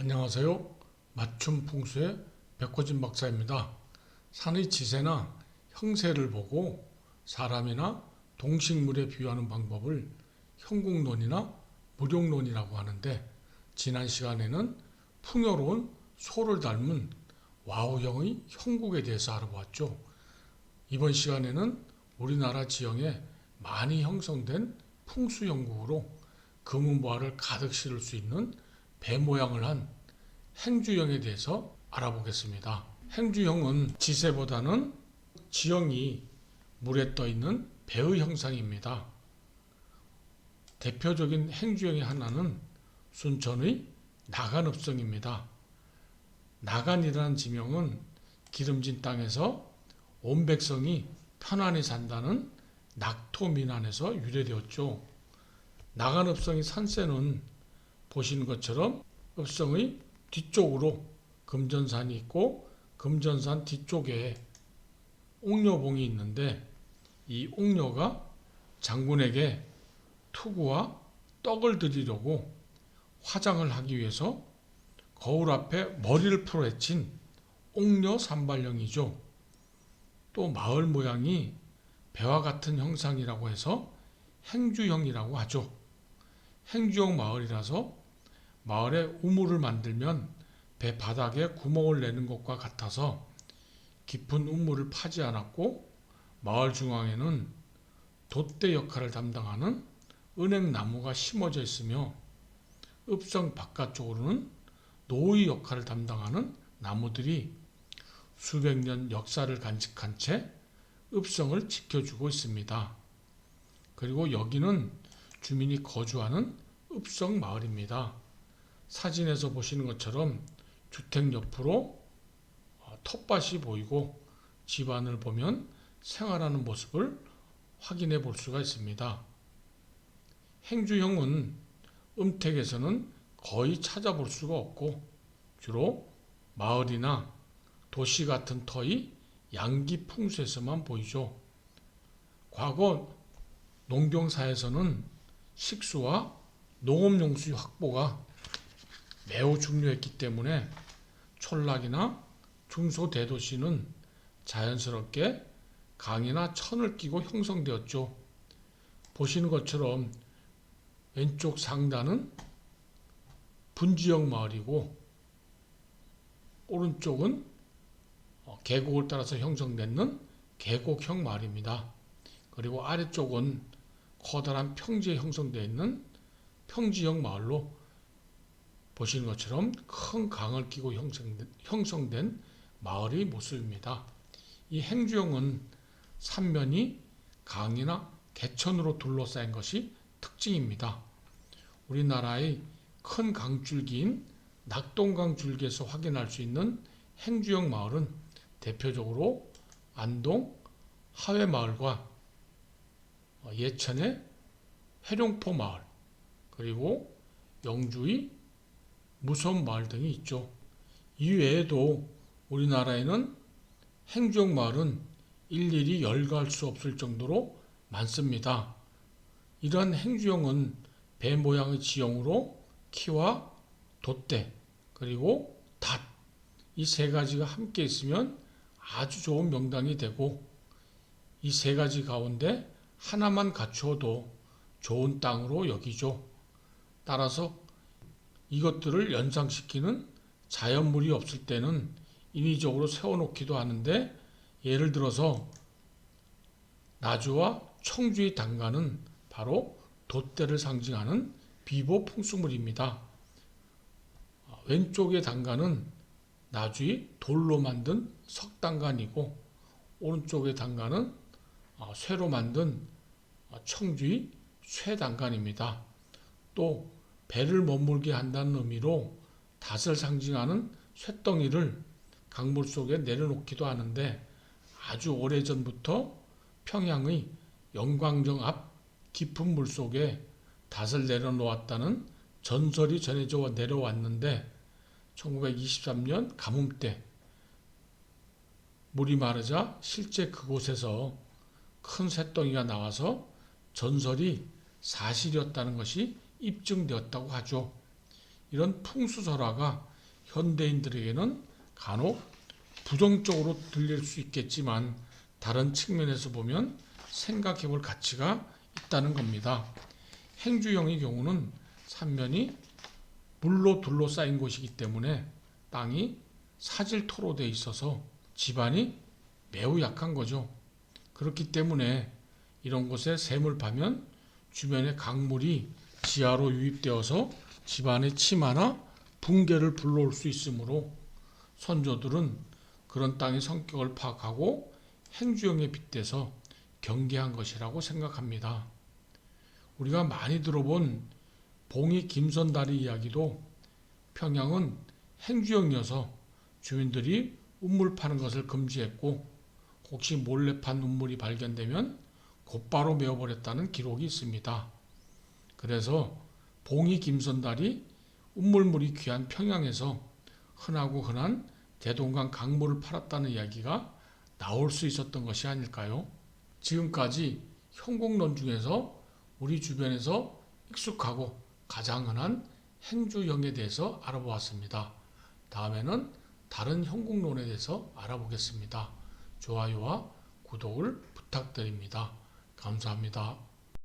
안녕하세요. 맞춤 풍수의 백호진 박사입니다. 산의 지세나 형세를 보고 사람이나 동식물에 비유하는 방법을 형국론이나 무룡론이라고 하는데, 지난 시간에는 풍요로운 소를 닮은 와우형의 형국에 대해서 알아보았죠. 이번 시간에는 우리나라 지형에 많이 형성된 풍수 형국으로 금은보화를 가득 실을 수 있는 배 모양을 한 행주형에 대해서 알아보겠습니다. 행주형은 지세보다는 지형이 물에 떠 있는 배의 형상입니다. 대표적인 행주형의 하나는 순천의 나간읍성입니다. 나간이라는 지명은 기름진 땅에서 온 백성이 편안히 산다는 낙토민안에서 유래되었죠. 나간읍성의 산세는 보시는 것처럼 읍성의 뒤쪽으로 금전산이 있고, 금전산 뒤쪽에 옥녀봉이 있는데, 이 옥녀가 장군에게 투구와 떡을 드리려고 화장을 하기 위해서 거울 앞에 머리를 풀어헤친 옥녀 산발령이죠. 또 마을 모양이 배와 같은 형상이라고 해서 행주형이라고 하죠. 행주형 마을이라서 마을에 우물을 만들면 배 바닥에 구멍을 내는 것과 같아서 깊은 우물을 파지 않았고, 마을 중앙에는 돛대 역할을 담당하는 은행나무가 심어져 있으며, 읍성 바깥쪽으로는 노의 역할을 담당하는 나무들이 수백 년 역사를 간직한 채 읍성을 지켜주고 있습니다. 그리고 여기는 주민이 거주하는 읍성 마을입니다. 사진에서 보시는 것처럼 주택 옆으로 텃밭이 보이고, 집안을 보면 생활하는 모습을 확인해 볼 수가 있습니다. 행주형은 음택에서는 거의 찾아볼 수가 없고, 주로 마을이나 도시 같은 터의 양기 풍수에서만 보이죠. 과거 농경사에서는 식수와 농업용수 확보가 매우 중요했기 때문에 촌락이나 중소대도시는 자연스럽게 강이나 천을 끼고 형성되었죠. 보시는 것처럼 왼쪽 상단은 분지형 마을이고, 오른쪽은 계곡을 따라서 형성되는 계곡형 마을입니다. 그리고 아래쪽은 커다란 평지에 형성되어 있는 평지형 마을로, 보시는 것처럼 큰 강을 끼고 형성된 마을의 모습입니다. 이 행주형은 삼면이 강이나 개천으로 둘러싸인 것이 특징입니다. 우리나라의 큰 강줄기인 낙동강 줄기에서 확인할 수 있는 행주형 마을은 대표적으로 안동 하회마을과 예천의 해룡포 마을, 그리고 영주의 무섬마을 등이 있죠. 이 외에도 우리나라에는 행주형 마을은 일일이 열거할 수 없을 정도로 많습니다. 이러한 행주형은 배 모양의 지형으로 키와 돛대, 그리고 닷, 이 세 가지가 함께 있으면 아주 좋은 명당이 되고, 이 세 가지 가운데 하나만 갖추어도 좋은 땅으로 여기죠. 따라서 이것들을 연상시키는 자연물이 없을 때는 인위적으로 세워놓기도 하는데, 예를 들어서 나주와 청주의 단간은 바로 돛대를 상징하는 비보 풍수물입니다. 왼쪽의 단간은 나주의 돌로 만든 석단간이고, 오른쪽의 단간은 쇠로 만든 청주의 쇠단간입니다. 또 배를 머물게 한다는 의미로 닷을 상징하는 쇳덩이를 강물 속에 내려놓기도 하는데, 아주 오래전부터 평양의 영광정 앞 깊은 물속에 닷을 내려놓았다는 전설이 전해져 내려왔는데, 1923년 가뭄 때 물이 마르자 실제 그곳에서 큰 쇳덩이가 나와서 전설이 사실이었다는 것이 입증되었다고 하죠. 이런 풍수설화가 현대인들에게는 간혹 부정적으로 들릴 수 있겠지만 다른 측면에서 보면 생각해 볼 가치가 있다는 겁니다. 행주형의 경우는 삼면이 물로 둘러싸인 곳이기 때문에 땅이 사질토로 되어 있어서 집안이 매우 약한 거죠. 그렇기 때문에 이런 곳에 샘을 파면 주변의 강물이 지하로 유입되어서 집안의 침하나 붕괴를 불러올 수 있으므로 선조들은 그런 땅의 성격을 파악하고 행주형에 빗대서 경계한 것이라고 생각합니다. 우리가 많이 들어본 봉이 김선다리 이야기도 평양은 행주형이어서 주민들이 우물 파는 것을 금지했고 혹시 몰래 판 우물이 발견되면 곧바로 메어버렸다는 기록이 있습니다. 그래서 봉이 김선달이 우물물이 귀한 평양에서 흔하고 흔한 대동강 강물을 팔았다는 이야기가 나올 수 있었던 것이 아닐까요? 지금까지 형국론 중에서 우리 주변에서 익숙하고 가장 흔한 행주형에 대해서 알아보았습니다. 다음에는 다른 형국론에 대해서 알아보겠습니다. 좋아요와 구독을 부탁드립니다. 감사합니다.